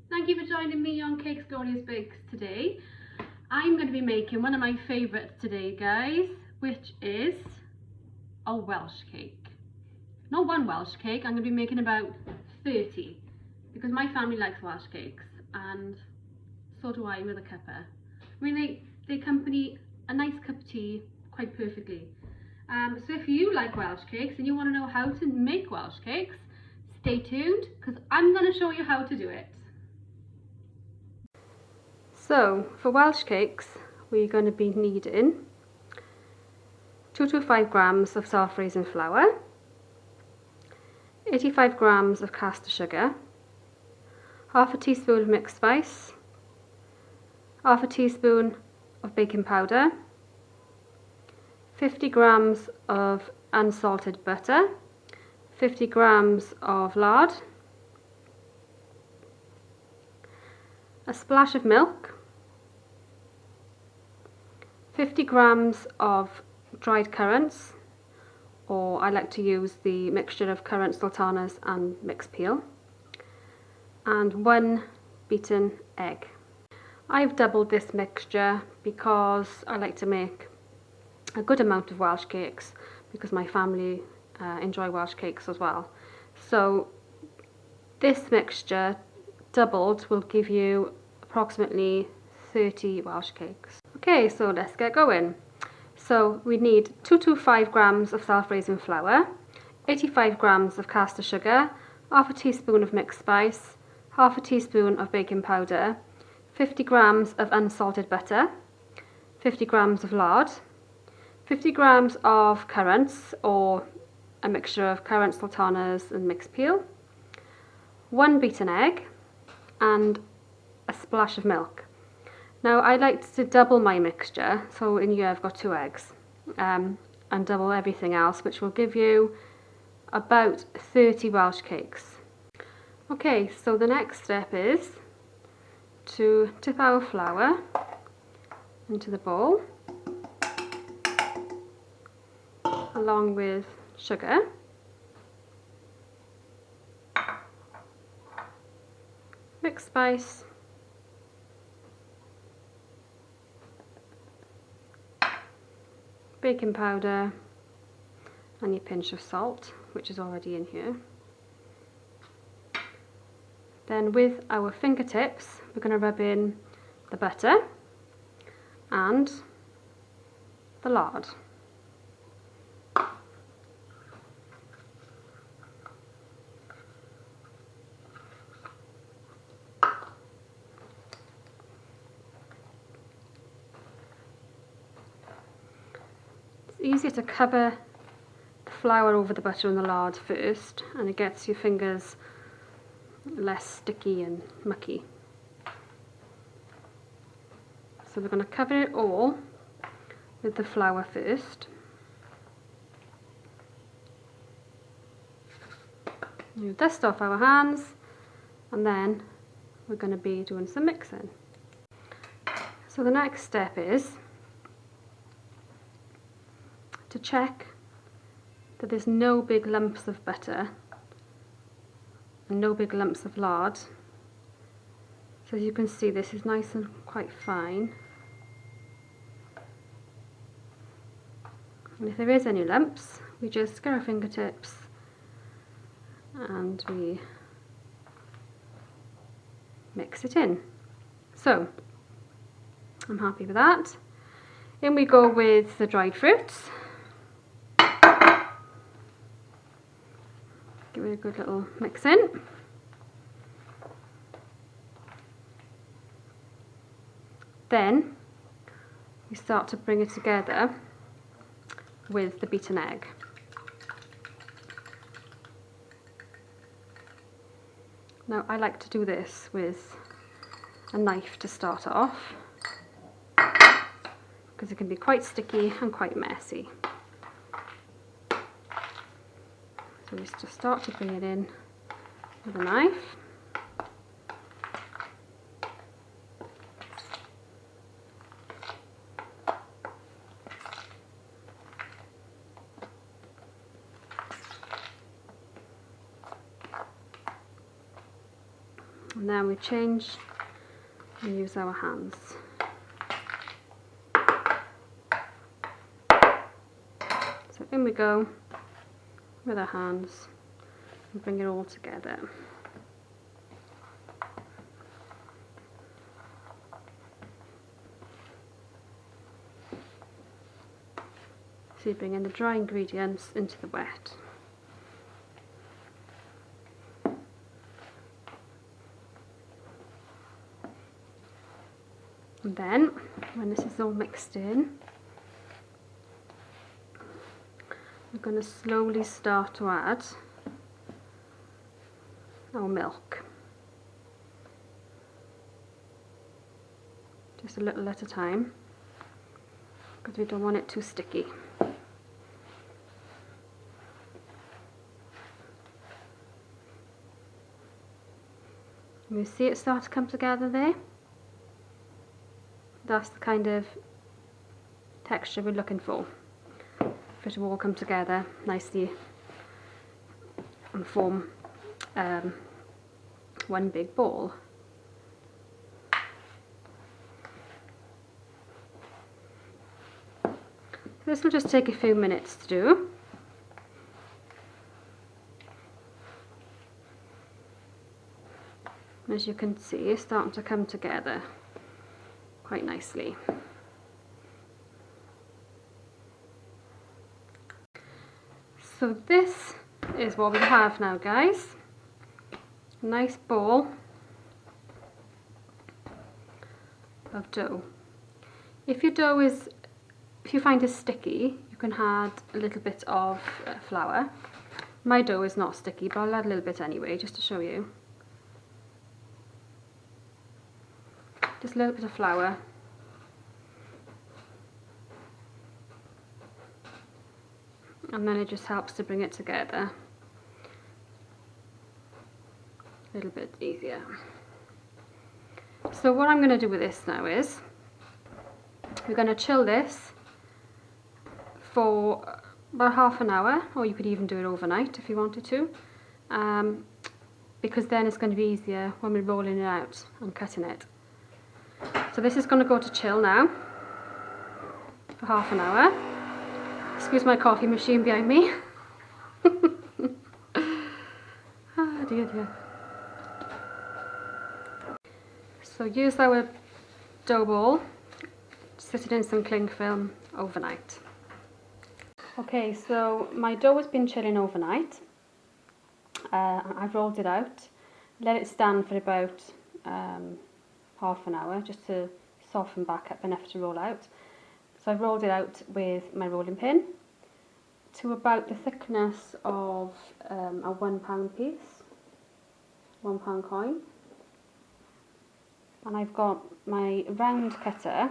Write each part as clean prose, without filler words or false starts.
Thank you for joining me on Cakes Glorious Bakes today. I'm going to be making one of my favourites today, guys, which is a Welsh cake. Not one Welsh cake, I'm going to be making about 30 because my family likes Welsh cakes and so do I with a cuppa. I mean, they accompany a nice cup of tea quite perfectly. So if you like Welsh cakes and you want to know how to make Welsh cakes, stay tuned because I'm going to show you how to do it. So for Welsh cakes we're going to be needing 2 to 5 grams of self-raising flour, 85 grams of caster sugar, half a teaspoon of mixed spice, half a teaspoon of baking powder, 50 grams of unsalted butter, 50 grams of lard, a splash of milk, 50 grams of dried currants, or I like to use the mixture of currant, sultanas and mixed peel, and 1 beaten egg. I've doubled this mixture because I like to make a good amount of Welsh cakes because my family enjoy Welsh cakes as well. So this mixture doubled will give you approximately 30 Welsh cakes. Okay, so let's get going. So we need 2 to 5 grams of self-raising flour, 85 grams of caster sugar, half a teaspoon of mixed spice, half a teaspoon of baking powder, 50 grams of unsalted butter, 50 grams of lard, 50 grams of currants or a mixture of currants, sultanas and mixed peel, 1 beaten egg and a splash of milk. Now I like to double my mixture, so in here I've got 2 eggs and double everything else, which will give you about 30 Welsh cakes. Okay, so the next step is to dip our flour into the bowl along with sugar, mixed spice, baking powder and your pinch of salt, which is already in here. Then with our fingertips we're going to rub in the butter and the lard. It's easier to cover the flour over the butter and the lard first, and it gets your fingers less sticky and mucky. So we're going to cover it all with the flour first. We dust off our hands and then we're going to be doing some mixing. So the next step is to check that there's no big lumps of butter and no big lumps of lard. So as you can see, this is nice and quite fine. And if there is any lumps, we just get our fingertips and we mix it in. So I'm happy with that. In we go with the dried fruits. Give it a good little mix in. Then we start to bring it together with the beaten egg. Now I like to do this with a knife to start off because it can be quite sticky and quite messy. So we just start to bring it in with a knife. And then we change and use our hands. So in we go with our hands and bring it all together. So you bring in the dry ingredients into the wet. And then, when this is all mixed in, we're going to slowly start to add our milk. Just a little at a time, because we don't want it too sticky. You see it start to come together there? That's the kind of texture we're looking for it to all come together nicely and form one big ball. This will just take a few minutes to do. As you can see, it's starting to come together quite nicely. So this is what we have now, guys. A nice ball of dough. If you find it sticky, you can add a little bit of flour. My dough is not sticky, but I'll add a little bit anyway, just to show you. Just a little bit of flour. And then it just helps to bring it together a little bit easier. So what I'm going to do with this now is, we're going to chill this for about half an hour, or you could even do it overnight if you wanted to, because then it's going to be easier when we're rolling it out and cutting it. So this is going to go to chill now for half an hour. Excuse my coffee machine behind me. Ah, dear. So use our dough ball, sit it in some cling film overnight. Okay, so my dough has been chilling overnight. I've rolled it out, let it stand for about half an hour just to soften back up enough to roll out. So I've rolled it out with my rolling pin to about the thickness of a £1 piece, £1 coin. And I've got my round cutter.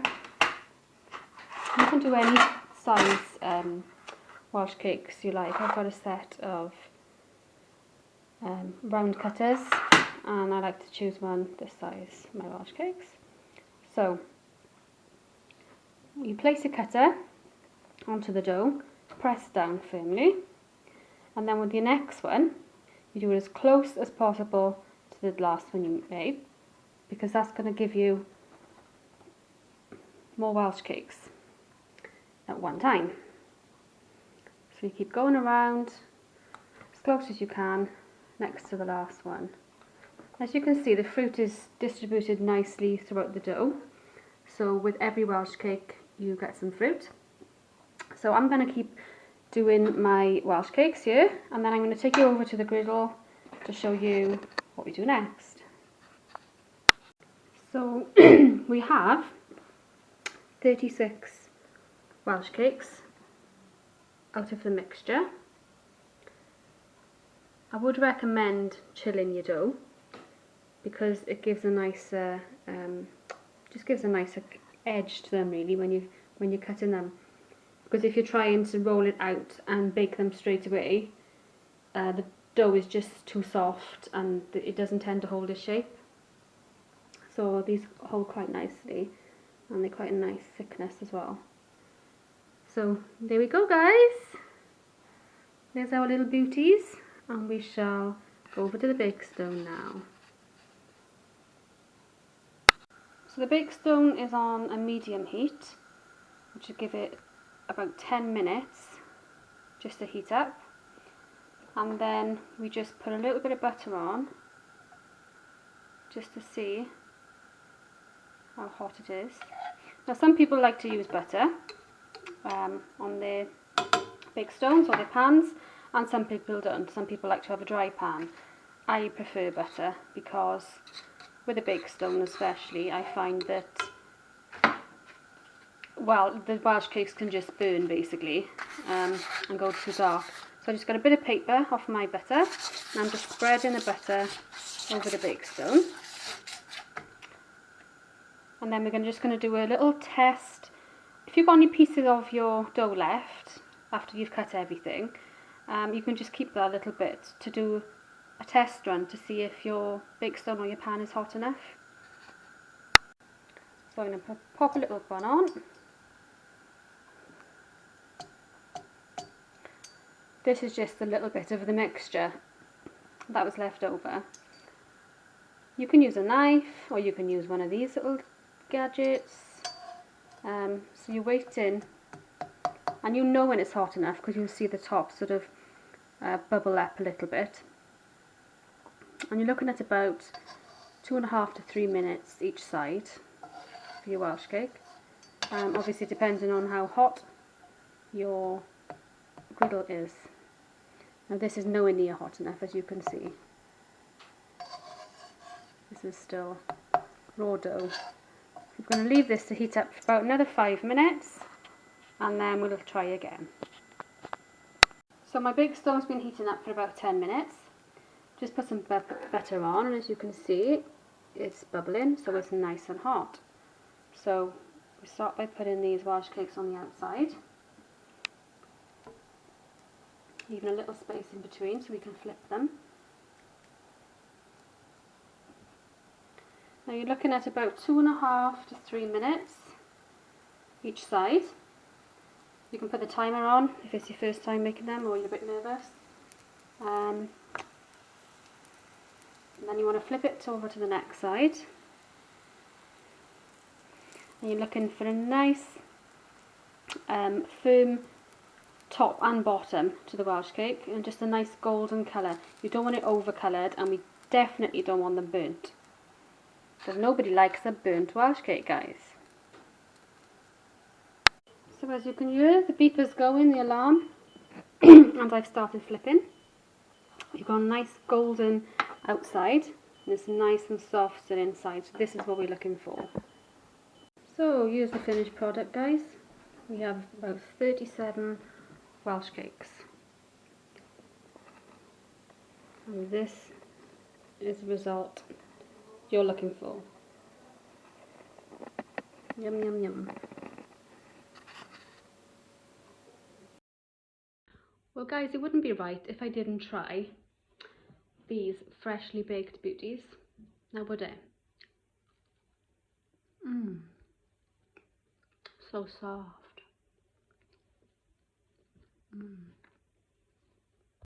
You can do any size Welsh cakes you like. I've got a set of round cutters, and I like to choose one this size for my Welsh cakes. So you place your cutter onto the dough, press down firmly, and then with your next one you do it as close as possible to the last one you made, because that's going to give you more Welsh cakes at one time. So you keep going around as close as you can next to the last one. As you can see, the fruit is distributed nicely throughout the dough, so with every Welsh cake you get some fruit. So I'm going to keep doing my Welsh cakes here, and then I'm going to take you over to the griddle to show you what we do next. So we have 36 Welsh cakes out of the mixture. I would recommend chilling your dough, because it gives a nicer, just gives a nicer edge to them really when you're cutting them. Because if you're trying to roll it out and bake them straight away, the dough is just too soft and it doesn't tend to hold its shape. So these hold quite nicely, and they're quite a nice thickness as well. So there we go, guys. There's our little beauties, and we shall go over to the bake stone now. So the bake stone is on a medium heat, which will give it about 10 minutes just to heat up. And then we just put a little bit of butter on, just to see how hot it is. Now some people like to use butter on their bake stones or their pans, and some people don't. Some people like to have a dry pan. I prefer butter because with a bake stone especially, I find that, well, the Welsh cakes can just burn basically and go too dark. So I just got a bit of paper off my butter and I'm just spreading the butter over the bake stone. And then we're just going to do a little test. If you've got any pieces of your dough left after you've cut everything, you can just keep that a little bit to do a test run to see if your bake stone or your pan is hot enough. So I'm going to pop a little bun on. This is just a little bit of the mixture that was left over. You can use a knife or you can use one of these little gadgets. So you're waiting, and you know when it's hot enough because you'll see the top sort of bubble up a little bit. And you're looking at about 2.5 to 3 minutes each side for your Welsh cake. Obviously depending on how hot your griddle is. Now this is nowhere near hot enough, as you can see. This is still raw dough. I'm going to leave this to heat up for about another 5 minutes and then we'll try again. So my bake stone's been heating up for about 10 minutes. Just put some butter on, and as you can see it's bubbling, so it's nice and hot. So we start by putting these Welsh cakes on the outside, leaving a little space in between so we can flip them. Now you're looking at about 2.5 to 3 minutes each side. You can put the timer on if it's your first time making them or you're a bit nervous. And then you want to flip it over to the next side. And you're looking for a nice firm top and bottom to the Welsh cake, and just a nice golden colour. You don't want it over coloured, and we definitely don't want them burnt, because nobody likes a burnt Welsh cake, guys. So as you can hear, the beeper's going, the alarm, and I've started flipping. You've got a nice golden outside, and it's nice and soft still inside, so this is what we're looking for. So here's the finished product, guys. We have about 37 Welsh cakes, and this is the result you're looking for. Yum yum yum. Well guys, it wouldn't be right if I didn't try these freshly baked beauties, now would it? So soft.